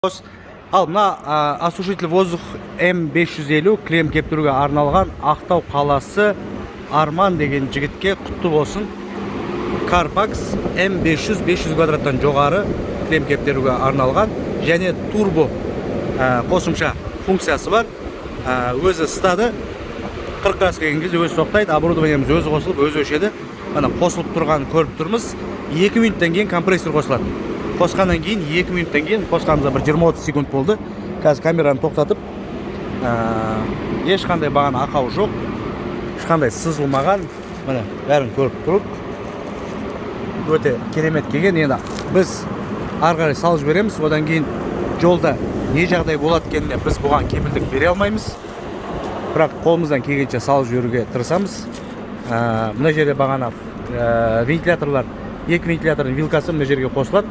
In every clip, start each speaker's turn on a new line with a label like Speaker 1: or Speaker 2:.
Speaker 1: Ал мына осушитель воздух М550 клем кептіруге арналған Ақтау қаласы Арман деген жігітке құтты болсын. Carpax М500 500 квадраттан жоғары клем кептіруге арналған және турбо қосымша функциясы бар. Өзі стады 40 градус келген кезде өзі соқтайды, оборудованиеміз өзі қосылып, өзі өшеді. Мына қосылып тұрғанын көріп тұрмыз. 2 минуттан кейін компрессор қосылады. Қосқаннан кейін 2 минуттан кейін қосқанымызда бір 20-30 секунд болды. Қазір камераны тоқтатып, ешқандай баған ақау жоқ, ешқандай сызылмаған. Міне бәрін көріп тұрып, өте керемет келген. Енді біз ары қарай салып жібереміз. Одан кейін жолда не жағдай болады екеніне біз бұған кепілдік бере алмаймыз. Бірақ қолымыздан келгенше салып жіберуге тырысамыз. Мына жерде бағана вентиляторлар, екі вентилятордың вилкасы мына жерге қосылады.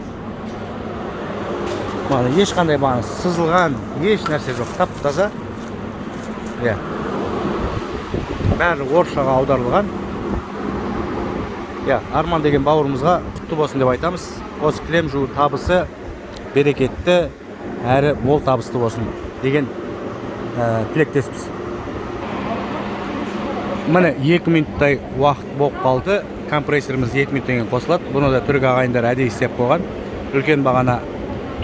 Speaker 1: Ешқандай бағана сызылған еш нәрсе жоқ, тап-таза. Бәрі орысшаға аударылған. Арман деген бауырымызға құтты болсын деп айтамыз. Осы клем жуу табысы берекетті әрі мол табысты болсын деген тілектеспіз. Міне 2 минуттай уақыт болып қалды. Компрессорымыз 2 минуттан кейін қосылады. Бұны да түрік ағайындар әдейі істеп қойған. Үлкен бағана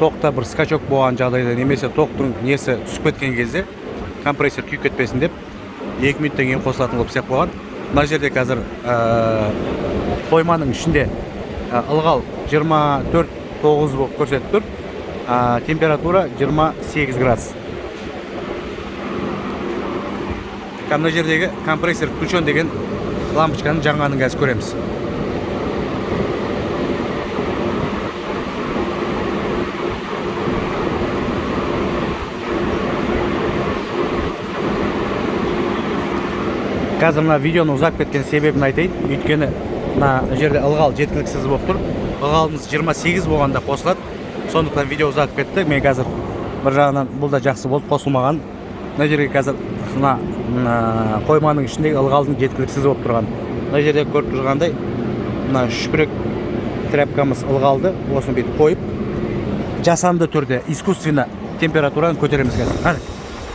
Speaker 1: тоқта бір скачок болған жағдайда немесе тоқтың несі түсіп кеткен кезде компрессор күйіп кетпесін деп 2 минуттан кейін қосылатын қылып істеп қойған. Мына жерде қазір қойманың ішінде ылғал 24-9 болып көрсетіп тұр. Температура 28 градус. Мына жердегі компрессор включен деген лампочканың жанғанын қазір көреміз. Қазір мына видеоны ұзақ кеткен себебін айтайын. Өйткені мына жерде ылғал жеткіліксіз болып тұр. Ылғалымыз 28 болғанда қосылады. Сондықтан видео ұзақ кетті. Мен қазір бір жағынан бұл да жақсы болды, қосылмаған. Мына жерге қазір қойманың ішіндегі ылғалдың жеткіліксіз болып тұрған. Мына жерде көріп тұрғандай, мына шүпірек тряпкамыз ылғалды, осыны бетіп қойып, жасанды түрде искусственно температураны көтереміз қазір.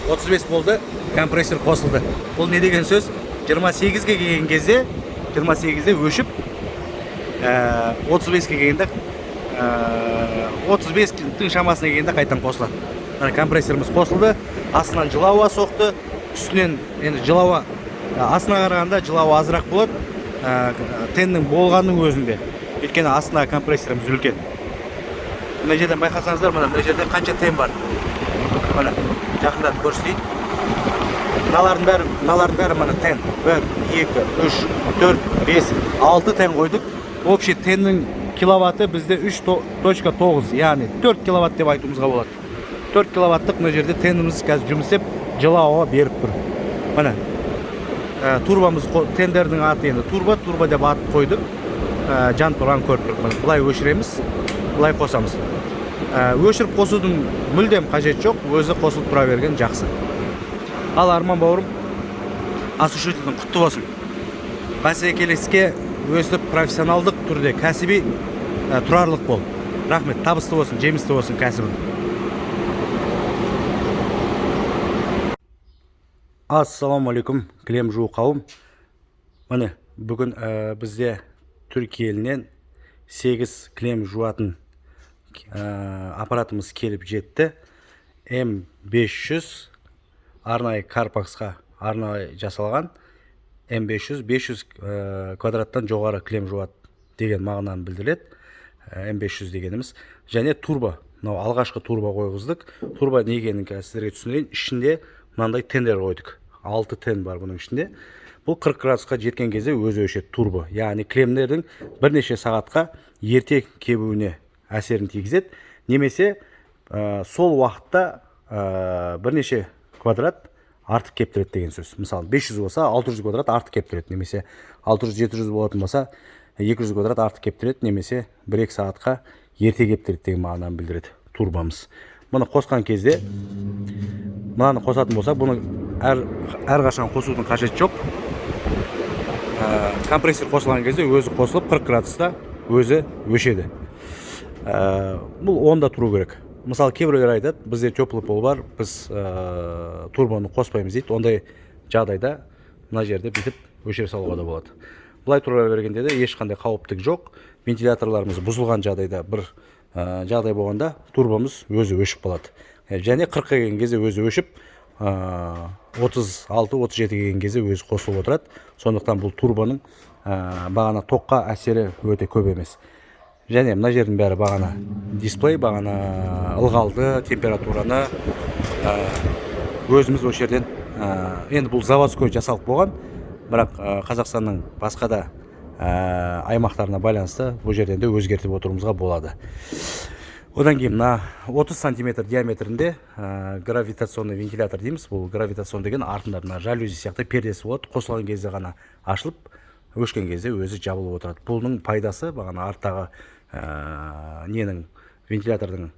Speaker 1: 35 болды, компрессор қосылды. Бұл не деген сөз? 28-ге келген кезде, 28-де өшіп, 35-ге келгенде, 35-тің шамасына келгенде қайтадан қосылады. Компрессорымыз қосылды, астынан жылы ауа соқты, үстінен енді жылы ауа, астына қарағанда жылы ауа азырақ болады, теннің болғанның өзінде. Өйткені астына компрессорымыз үлкен. Мына жерден байқасаңыздар, мына жерде қанша тен бар. Мына жақындап көрсетейін. Мыналардың бәрі мына тен. 1, 2, 3, 4, 5, 6 тен қойдық. Общий теннің киловатты бізде 3.9, яғни 4 киловатт деп айтуымызға болады. 4 киловаттық мына жерде теніміз қазір жұмыс істеп, жылы ауа беріп тұр. Міне, турбамыз, тендердің аты енді турба деп ат қойдық. Жан тұрған көріп тұр. Бұлай өшіреміз, бұлай қосамыз. Өшіріп қосудың мүлдем қажет жоқ, өзі қосылып тұра берген жақсы. Ал Арман бауырым, осушительдің құтты болсын. Бәсекелеске өсіп профессионалдық түрде кәсіби тұрарлық бол. Рахмет, табысты болсын, жемісті болсын кәсібің. Ассаламу-алейкум, клем жуу қауым. Міне, бүгін бізде Түркия елінен 8 клем жуатын аппаратымыз келіп жетті. М500 арнайы Carpaxқа арнайы жасалған. М500 500 квадраттан жоғары клем жуат деген мағынаны білдіреді. М500 дегеніміз. Және турбо. Алғашқы турбо қойғыздық. Турбо не екенін сіздерге түсіндірейін. Ішінде мынандай тендер қойдық. 6 тен бар бұның ішінде. Бұл 40 градусқа жеткен кезде өзі өшеді турбо. Яғни клемдердің бірнеше сағатқа ерте кебуіне әсерін тигізеді. Немесе сол уақытта бірнеше квадрат артық кептіреді деген сөз. Мысалы 500 болса 600 квадрат артық кептіреді. Немесе 600-700 болатын болса 200 квадрат артық кептіреді. Немесе 1-2 сағатқа ерте кептіреді деген мағынаны білдіреді турбамыз. Мұны қосқан кезде, мынаны қосатын болса, бұны әрқашан қосудың қажет жоқ. Компрессор қосылған кезде өзі қосылып 40 градуста өзі өшеді. Бұл онда тұру керек. мысалы кейбіреулер айтады, бізде теплый пол бар, біз турбоны қоспаймыз дейді. Ондай жағдайда мына жерде бүйтіп өшіре салуға да болады. Бұлай тұра бергенде де ешқандай қауіптік жоқ. Вентиляторларымыз бұзылған жағдайда, бір жағдай болғанда турбомыз өзі өшіп қалады. Және 40-қа келген кезде өзі өшіп, 36-37-ге келген кезде өзі қосылып отырады. Сондықтан бұл турбоның бағана тоққа әсері өте көп емес. Және мына жердің бәрі бағана дисплей, бағана ылғалды, температураны өзіміз осы жерден, енді бұл заводской жасалып болған, бірақ Қазақстанның басқа да аймақтарына байланысты бұл жерден де өзгертіп отыруымызға болады. Одан кейін мына 30 см диаметрінде гравитационный вентилятор дейміз. Бұл гравитацион деген артында мына жалюзи сияқты пердесі болады. Қосылған кезде ғана ашылып, өшкен кезде өзі жабылып отырады. Бұның пайдасы бағана арттағы ненің вентилятордың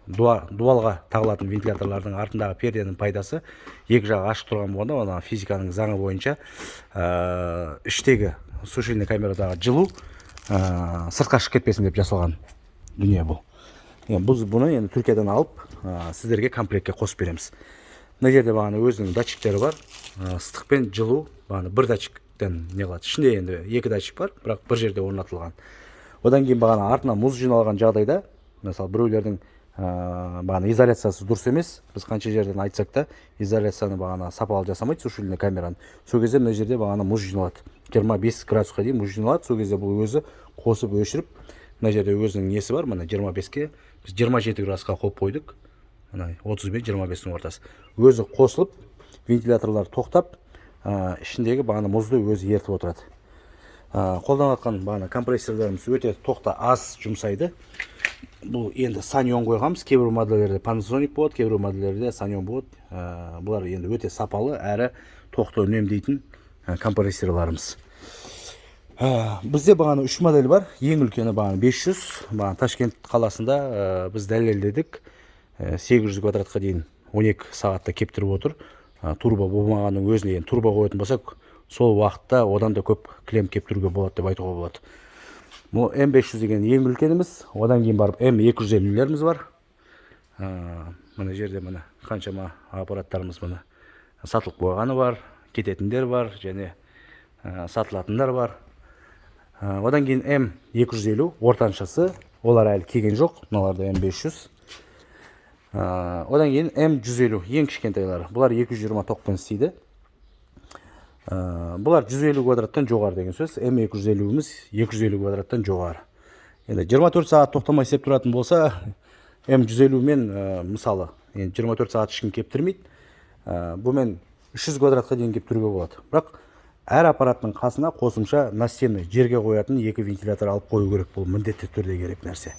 Speaker 1: дуалға тағылатын вентиляторлардың артындағы перденің пайдасы екі жағы ашық тұрған болғанда, оны физиканың заңы бойынша іштегі сушильный камерадағы жылу сыртқа шығып кетпесін деп жасалған дүние бұл. Біз бұны енді Түркиядан алып сіздерге комплектке қосып береміз. Мына жерде бағана өзінің датчиктері бар. Ыстық пен жылу бағана бір датчиктен не қылады. Ішінде енді екі датчик бар, бірақ бір жерде орнатылған. Одан кейін бағана артына мұз жиналған жағдайда, мысалы біреулердің бағана изоляциясы дұрыс емес. Біз қанша жерден айтсақ та, изоляцияны бағана сапалы жасамайды, сушильный камераны. Сол кезде мына жерде бағана мұз жиналады. 25 градусқа дейін мұз жиналады. Сол кезде бұл өзі қосып өшіріп, мына жерде өзінің несі бар, мына 25-ке біз 27 градусқа қойып қойдық. Мына 35-25-дің ортасы. Өзі қосылып, вентиляторлар тоқтап, ішіндегі бағана мұзды өзі ертіп отырады. Қолданатын бағана компрессорларымыз өте тоқта аз жұмсайды. Бұл енді Sanyon қойғанбыз. Кейбір модельдерде Panasonic болады, кейбір модельдерде Sanyon болады. Бұлар енді өте сапалы әрі тоқты үнемдейтін компрессорларымыз. Бізде бағана 3 модель бар. Ең үлкені бағана 500. Бағана Ташкент қаласында біз дәлелдедік. 800 квадратқа дейін 12 сағатта кептіріп отыр. Турбо болмағанның өзіне енді турбо қоятын болсақ, сол уақытта одан да көп клем кептіруге болады деп айтуға болады. Бұл М500 деген ең үлкеніміз. Одан кейін барып М250-леріміз бар. Мына жерде мына қаншама аппараттарымыз мына сатылып қойғаны бар, кететіндер бар, және сатылатындар бар. Одан кейін М250 ортаншасы, олар әлі келген жоқ, мыналарда М500. Одан кейін М150 ең кішкентайлары. Бұлар 220 тоқпен істейді. Бұлар 150 квадраттан жоғары деген сөз. М250-іміз 250 квадраттан жоғары. Енді 24 сағат тоқтамай істеп тұратын болса, М150-мен мысалы 24 сағат ешкім кептірмейді. Бұмен 300 квадратқа дейін кептіруге болады. Бірақ әр аппараттың қасына қосымша настенный жерге қоятын екі вентилятор алып қою керек. Бұл міндетті түрде керек нәрсе.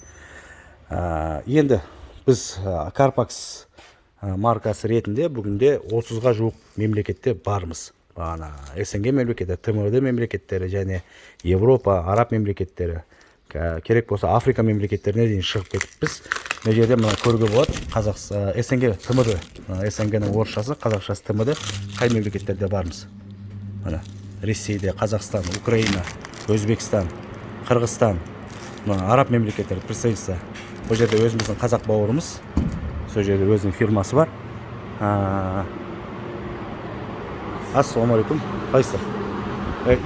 Speaker 1: Енді біз Carpax маркасы ретінде бүгінде 30-ға жуық мемлекетте бармыз. Бағана СНГ мемлекеттері, ТМД мемлекеттері және Европа, Араб мемлекеттері, керек болса Африка мемлекеттеріне дейін шығып кетіппіз. Мына жерде мына көруге болады. СНГ ТМД, СНГ-ның орысшасы, қазақшасы ТМД, қай мемлекеттерде бармыз? Мына Ресейде, Қазақстан, Украина, Өзбекстан, Қырғызстан, Араб мемлекеттері представительство. Бұл жерде өзіміздің қазақ бауырымыз, сол жерде өзінің фирмасы бар. Ассалаумағалейкум, қайсыздар?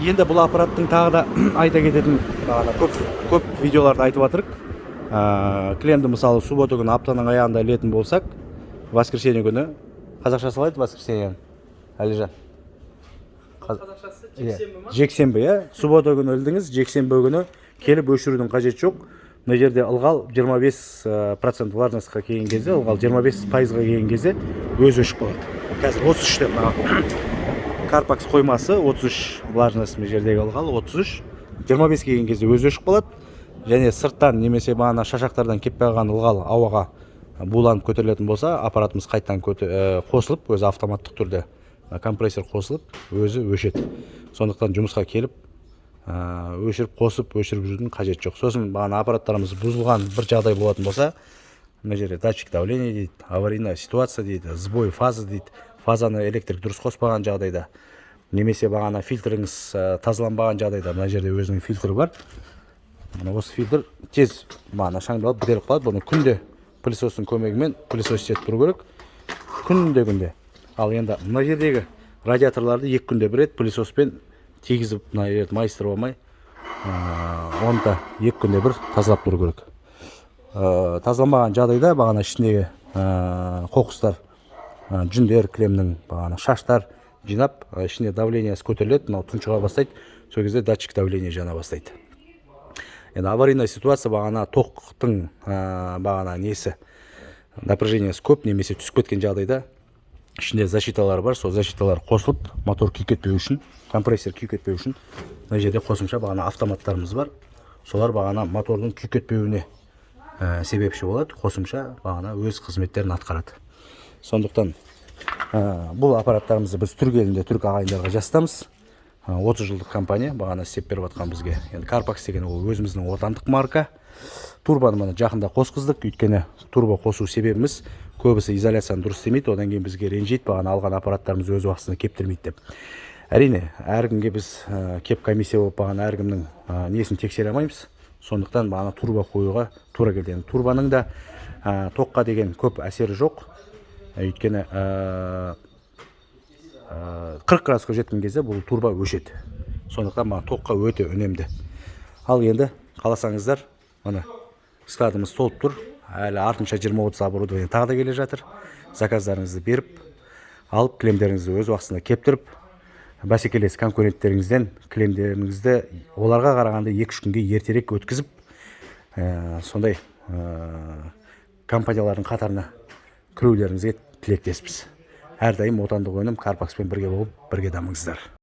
Speaker 1: Енді бұл аппараттың тағы да айта кететін көп видеоларды айтып жатырық. Клемді мысалы суббота күні аптаның аяғында ілетін болсақ, воскресенье күні қазақша салайды воскресенье, Әлижан?
Speaker 2: Қазақшасы жексенбі ма?
Speaker 1: Жексенбі, суббота күні ілдіңіз, жексенбі күні келіп өшірудің қажет жоқ. Мына жерде ылғал 25% влажностьқа келген кезде, ылғал 25%-ға келген кезде өзі өшіп қалады. Қазір 33-те Carpax қоймасы 33 влажность, мына жердегі ылғал 33, 25 келген кезде өзі өшіп қалады. Және сырттан немесе бағана шашақтардан кеп қалған ылғал ауаға буланып көтерілетін болса, аппаратымыз қайттан қосылып, өзі автоматтық түрде компрессор қосылып, өзі өшеді. Сондықтан жұмысқа келіп өшіріп қосып өшіріп жүрудің қажет жоқ. Сосын бағана аппараттарымыз бұзылған бір жағдай болатын болса, мына жерде датчик давления дейді, аварийная ситуация дейді, сбой фазы дейді. Фазаны электрик дұрыс қоспаған жағдайда, немесе бағана фильтріңіз тазаланбаған жағдайда, мына жерде өзінің фильтрі бар. Осы фильтр тез бағана шаңдалып бітеліп қалады. Бұны күнде пылесостың көмегімен пылесос етіп тұру керек күнде. Ал енді мына жердегі радиаторларды 2 күнде бір рет пылесоспен тегізіп, мына жерді майыстырып алмай, оны да 2 күнде бір тазалап тұру керек. Тазаламаған жағдайда бағана ішіндегі қоқыстар, жүндер, кілемнің бағана шаштар жинап, ішінде давлениесі көтеріледі, мынау тұншыға бастайды. Сол кезде датчик давление жана бастайды. Енді аварийный ситуация бағана тоқтың бағана несі напряжениесі көп немесе түсіп кеткен жағдайда ішінде защиталар бар. Сол защиталар қосылып, мотор күйіп кетпеу үшін, компрессор күйіп кетпеу үшін мына жерде қосымша бағана автоматтарымыз бар. Солар бағана мотордың күйіп кетпеуіне себепші болады. Қосымша бағана өз қызметтерін атқарады. Сондықтан бұл аппараттарымызды біз түрік елінде түрік ағайындарға жасатамыз. 30 жылдық компания бағана істеп беріп жатқан бізге. Енді Карпакс деген ол өзіміздің отандық марка. Турбаны мына жақында қосқыздық, өйткені турбо қосу себебіміз көбісі изоляцияны дұрыс істемейді, одан кейін бізге ренжиді, бағана алған аппараттарымыз өз уақытысында кептірмейді деп. Әрине, әркімге біз кеп комиссия болып бағана әркімнің несін тексере алмаймыз. Сондықтан бағана турбо қоюға тура келді. Турбаның да тоққа деген көп әсері жоқ. Өйткені 40 градусқа жеткен кезде бұл турбо өшеді. Сондықтан маған тоққа өте үнемді. Ал енді қаласаңыздар, мына складымыз толып тұр. Әлі артынша 20-30 оборудование тағы да келе жатыр. Заказдарыңызды беріп, алып, кілемдеріңізді өз уақытысында кептіріп, бәсекелес конкуренттеріңізден кілемдеріңізді оларға қарағанда 2-3 күнге ертерек өткізіп, сондай компаниялардың қатарына кіруілеріңізге тілектеспіз. Әрдайым отандық өнім Карпакспен бірге болып, бірге дамыңыздар.